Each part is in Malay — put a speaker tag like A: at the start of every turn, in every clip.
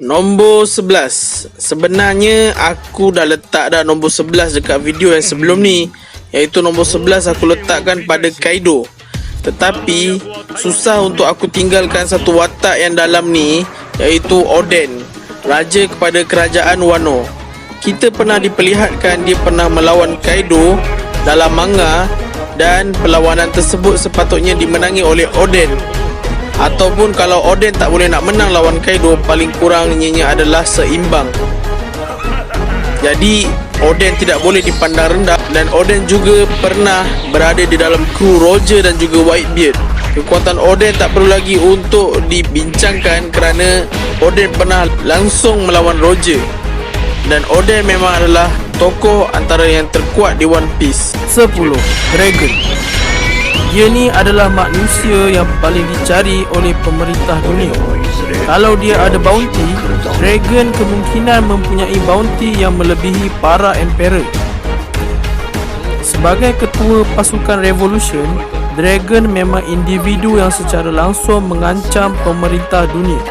A: Nombor 11. Sebenarnya aku dah letak dah nombor 11 dekat video yang sebelum ni, iaitu nombor 11 aku letakkan pada Kaido. Tetapi susah untuk aku tinggalkan satu watak yang dalam ni, iaitu Oden, raja kepada kerajaan Wano. Kita pernah diperlihatkan dia pernah melawan Kaido dalam manga, dan perlawanan tersebut sepatutnya dimenangi oleh Oden. Ataupun kalau Oden tak boleh nak menang lawan Kaido, paling kurangnya adalah seimbang. Jadi Oden tidak boleh dipandang rendah, dan Oden juga pernah berada di dalam kru Roger dan juga Whitebeard. Kekuatan Oden tak perlu lagi untuk dibincangkan kerana Oden pernah langsung melawan Roger. Dan Oden memang adalah tokoh antara yang terkuat di One Piece.
B: 10. Dragon. Dia ni adalah manusia yang paling dicari oleh pemerintah dunia. Kalau dia ada bounty, Dragon kemungkinan mempunyai bounty yang melebihi para Emperor. Sebagai ketua pasukan Revolution, Dragon memang individu yang secara langsung mengancam pemerintah dunia.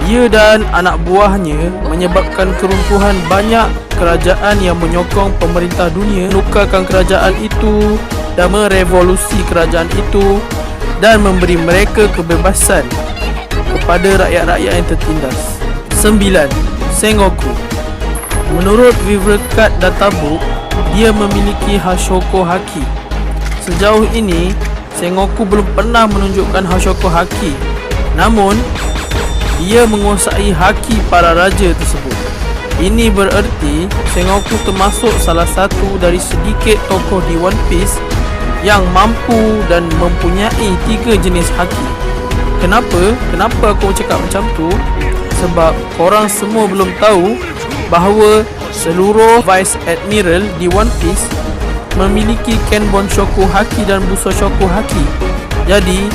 B: Dia dan anak buahnya menyebabkan keruntuhan banyak kerajaan yang menyokong pemerintah dunia, menukarkan kerajaan itu dan merevolusi kerajaan itu dan memberi mereka kebebasan kepada rakyat-rakyat yang tertindas. 9. Sengoku. Menurut Vivrekat Databook, dia memiliki Hashoko Haki. Sejauh ini, Sengoku belum pernah menunjukkan Hashoko Haki. Namun, dia menguasai haki para raja tersebut. Ini bererti Sengoku termasuk salah satu dari sedikit tokoh di One Piece yang mampu dan mempunyai 3 jenis haki. Kenapa aku cakap macam tu? Sebab korang semua belum tahu bahawa seluruh Vice Admiral di One Piece memiliki Kenbon Shoku Haki dan Buso Shoku Haki. Jadi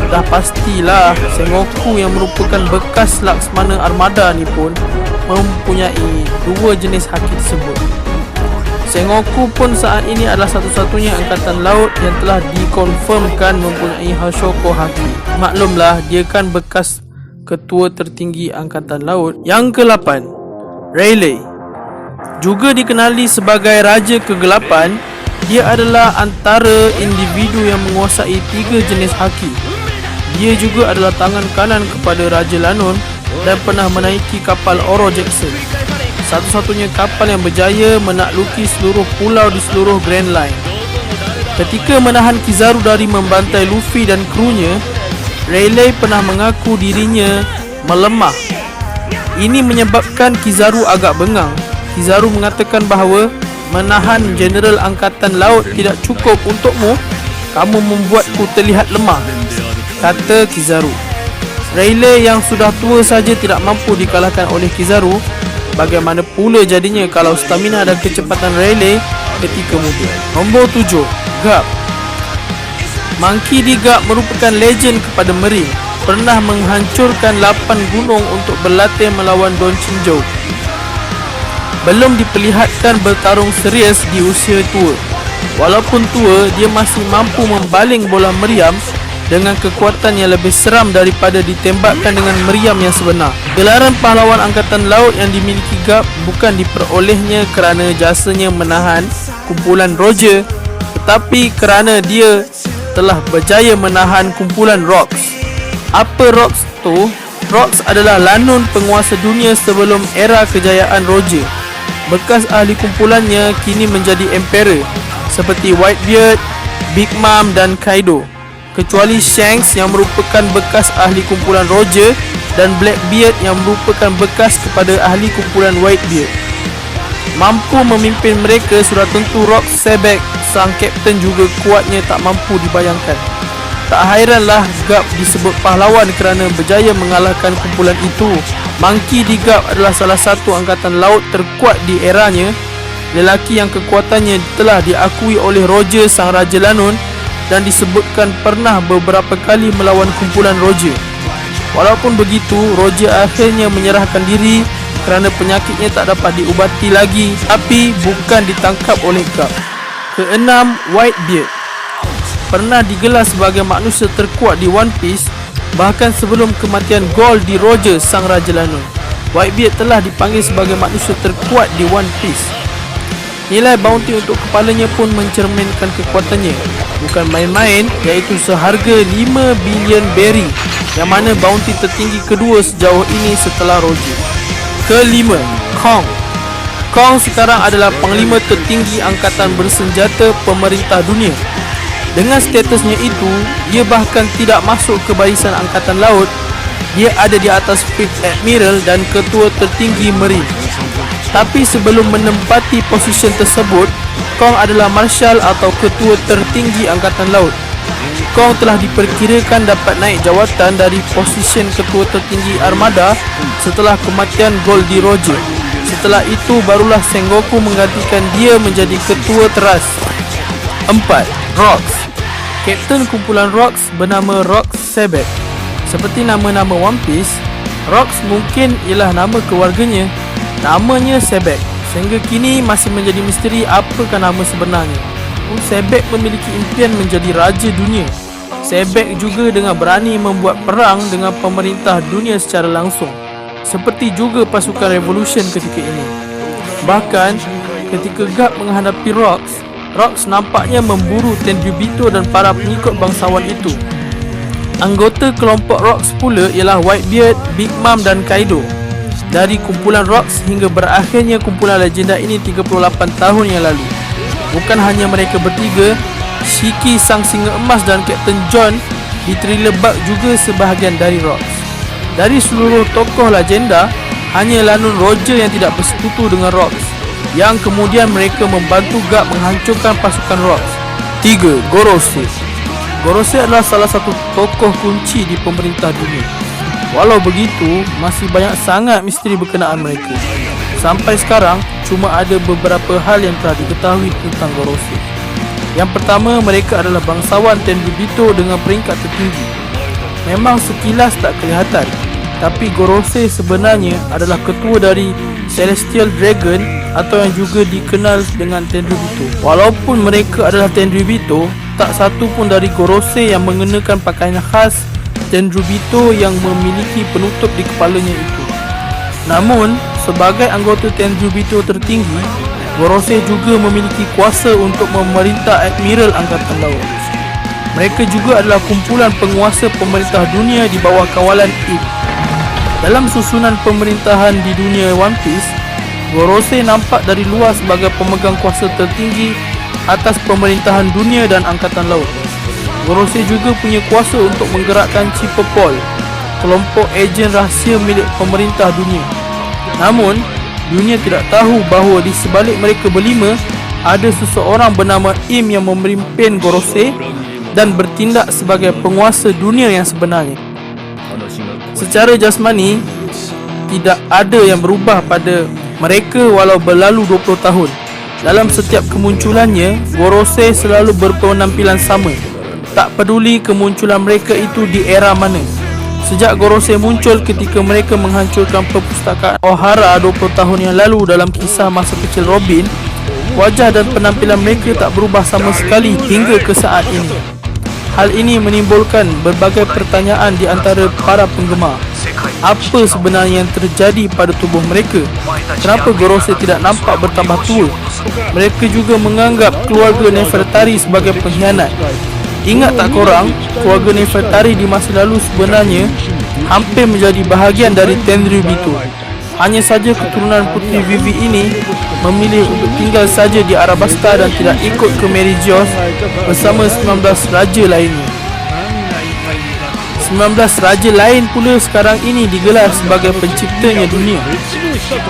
B: dah pastilah Sengoku yang merupakan bekas Laksmana Armada ni pun mempunyai 2 jenis haki tersebut. Sengoku pun saat ini adalah satu-satunya angkatan laut yang telah dikonfirmkan mempunyai Hashoko Haki. Maklumlah, dia kan bekas ketua tertinggi angkatan laut. Yang ke-8, Rayleigh. Juga dikenali sebagai Raja Kegelapan, dia adalah antara individu yang menguasai 3 jenis haki. Dia juga adalah tangan kanan kepada Raja Lanon dan pernah menaiki kapal Oro Jackson, satu-satunya kapal yang berjaya menakluki seluruh pulau di seluruh Grand Line. Ketika menahan Kizaru dari membantai Luffy dan krunya, Rayleigh pernah mengaku dirinya melemah. Ini menyebabkan Kizaru agak bengang. Kizaru mengatakan bahawa menahan Jeneral Angkatan Laut tidak cukup untukmu. Kamu membuatku terlihat lemah, kata Kizaru. Rayleigh yang sudah tua saja tidak mampu dikalahkan oleh Kizaru. Bagaimana pula jadinya kalau stamina dan kecepatan Rayleigh ketika muda? Nombor 7, Garp. Monkey D. Garp merupakan legend kepada Marine. Pernah menghancurkan 8 gunung untuk berlatih melawan Don Chinjo. Belum diperlihatkan bertarung serius di usia tua. Walaupun tua, dia masih mampu membaling bola meriam dengan kekuatan yang lebih seram daripada ditembakkan dengan meriam yang sebenar. Gelaran pahlawan angkatan laut yang dimiliki Garp bukan diperolehnya kerana jasanya menahan kumpulan Roger, tetapi kerana dia telah berjaya menahan kumpulan Rocks. Apa Rocks tu? Rocks adalah lanun penguasa dunia sebelum era kejayaan Roger. Bekas ahli kumpulannya kini menjadi Emperor seperti Whitebeard, Big Mom dan Kaido, kecuali Shanks yang merupakan bekas ahli kumpulan Roger dan Blackbeard yang merupakan bekas kepada ahli kumpulan Whitebeard. Mampu memimpin mereka sudah tentu Rock Sebek, sang kapten, juga kuatnya tak mampu dibayangkan. Tak hairanlah Garp disebut pahlawan kerana berjaya mengalahkan kumpulan itu. Monkey D. Garp adalah salah satu angkatan laut terkuat di eranya, lelaki yang kekuatannya telah diakui oleh Roger sang Raja Lanon dan disebutkan pernah beberapa kali melawan kumpulan Roger. Walaupun begitu, Roger akhirnya menyerahkan diri kerana penyakitnya tak dapat diubati lagi, tapi bukan ditangkap oleh Garp. Keenam, Whitebeard. Pernah digelar sebagai manusia terkuat di One Piece bahkan sebelum kematian Gold di Roger sang Raja Lanon. Whitebeard telah dipanggil sebagai manusia terkuat di One Piece. Nilai bounty untuk kepalanya pun mencerminkan kekuatannya, bukan main-main, iaitu seharga 5 bilion berry, yang mana bounty tertinggi kedua sejauh ini setelah Roger. Kelima, Kong. Kong sekarang adalah panglima tertinggi angkatan bersenjata pemerintah dunia. Dengan statusnya itu, dia bahkan tidak masuk ke barisan angkatan laut. Dia ada di atas Fifth Admiral dan ketua tertinggi Marine. Tapi sebelum menempati posisi tersebut, Kong adalah marshal atau ketua tertinggi angkatan laut. Kong telah diperkirakan dapat naik jawatan dari posisi ketua tertinggi armada setelah kematian Goldie Roger. Setelah itu barulah Sengoku menggantikan dia menjadi ketua teras. 4. Rocks. Kapten kumpulan Rocks bernama Rocks Sabbath. Seperti nama-nama One Piece, Rocks mungkin ialah nama keluarganya. Namanya Sabbath. Sehingga kini masih menjadi misteri apakah nama sebenarnya. Sabbath memiliki impian menjadi raja dunia. Sabbath juga dengan berani membuat perang dengan pemerintah dunia secara langsung, seperti juga pasukan Revolution ketika ini. Bahkan ketika Garp menghadapi Rocks nampaknya memburu Tenryubito dan para pengikut bangsawan itu. Anggota kelompok Rocks pula ialah Whitebeard, Big Mom dan Kaido. Dari kumpulan Rocks hingga berakhirnya kumpulan legenda ini 38 tahun yang lalu. Bukan hanya mereka bertiga, Shiki sang singa emas dan Kapten John di Thriller Bark juga sebahagian dari Rocks. Dari seluruh tokoh legenda, hanya Lanun Roger yang tidak bersekutu dengan Rocks, yang kemudian mereka membantu Garp menghancurkan pasukan Rocks. 3. Gorosei. Gorosei adalah salah satu tokoh kunci di pemerintah dunia. Walau begitu, masih banyak sangat misteri berkenaan mereka. Sampai sekarang, cuma ada beberapa hal yang telah diketahui tentang Gorosei. Yang pertama, mereka adalah bangsawan Tenryubito dengan peringkat tertinggi. Memang sekilas tak kelihatan, tapi Gorosei sebenarnya adalah ketua dari Celestial Dragon atau yang juga dikenal dengan Tenryubito. Walaupun mereka adalah Tenryubito, tak satu pun dari Gorosei yang mengenakan pakaian khas Tenryubito yang memiliki penutup di kepalanya itu. Namun, sebagai anggota Tenryubito tertinggi, Gorosei juga memiliki kuasa untuk memerintah Admiral Angkatan Laut. Mereka juga adalah kumpulan penguasa pemerintah dunia di bawah kawalan Ip. Dalam susunan pemerintahan di dunia One Piece, Gorosei nampak dari luar sebagai pemegang kuasa tertinggi atas pemerintahan dunia dan angkatan laut. Gorosei juga punya kuasa untuk menggerakkan Chipperpol, kelompok ejen rahsia milik pemerintah dunia. Namun, dunia tidak tahu bahawa di sebalik mereka berlima, ada seseorang bernama Im yang memimpin Gorosei dan bertindak sebagai penguasa dunia yang sebenarnya. Secara jasmani, tidak ada yang berubah pada mereka walau berlalu 20 tahun. Dalam setiap kemunculannya, Gorosei selalu berpenampilan sama, tak peduli kemunculan mereka itu di era mana. Sejak Gorosei muncul ketika mereka menghancurkan perpustakaan Ohara 20 tahun yang lalu dalam kisah masa kecil Robin, wajah dan penampilan mereka tak berubah sama sekali hingga ke saat ini. Hal ini menimbulkan berbagai pertanyaan di antara para penggemar. Apa sebenarnya yang terjadi pada tubuh mereka? Kenapa Gorosei tidak nampak bertambah tua? Mereka juga menganggap keluarga Nefertari sebagai pengkhianat. Ingat tak korang, keluarga Nefertari di masa lalu sebenarnya hampir menjadi bahagian dari Tenryubito. Hanya saja keturunan Puteri Vivi ini memilih untuk tinggal saja di Arabasta dan tidak ikut ke Meridios bersama 19 raja lainnya. 19 raja lain pula sekarang ini digelar sebagai penciptanya dunia.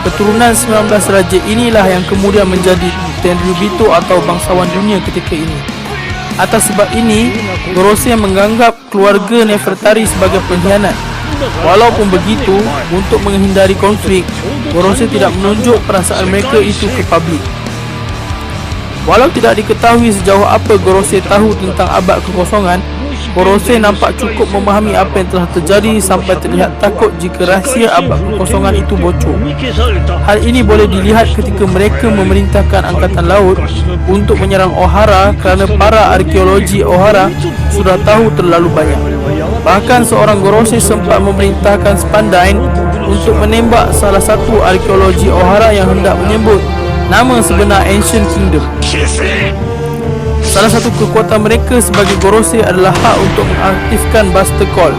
B: Keturunan 19 raja inilah yang kemudian menjadi Tenryubito atau bangsawan dunia ketika ini. Atas sebab ini, Gorosei menganggap keluarga Nefertari sebagai pengkhianat. Walaupun begitu, untuk menghindari konflik, Gorosei tidak menunjuk perasaan mereka itu ke publik. Walau tidak diketahui sejauh apa Gorosei tahu tentang abad kekosongan, Gorosei nampak cukup memahami apa yang telah terjadi sampai terlihat takut jika rahsia abad kekosongan itu bocor. Hal ini boleh dilihat ketika mereka memerintahkan angkatan laut untuk menyerang Ohara kerana para arkeologi Ohara sudah tahu terlalu banyak. Bahkan seorang Gorosei sempat memerintahkan Spandine untuk menembak salah satu arkeologi O'Hara yang hendak menyebut nama sebenar Ancient Kingdom. Salah satu kekuatan mereka sebagai Gorosei adalah hak untuk mengaktifkan Buster Call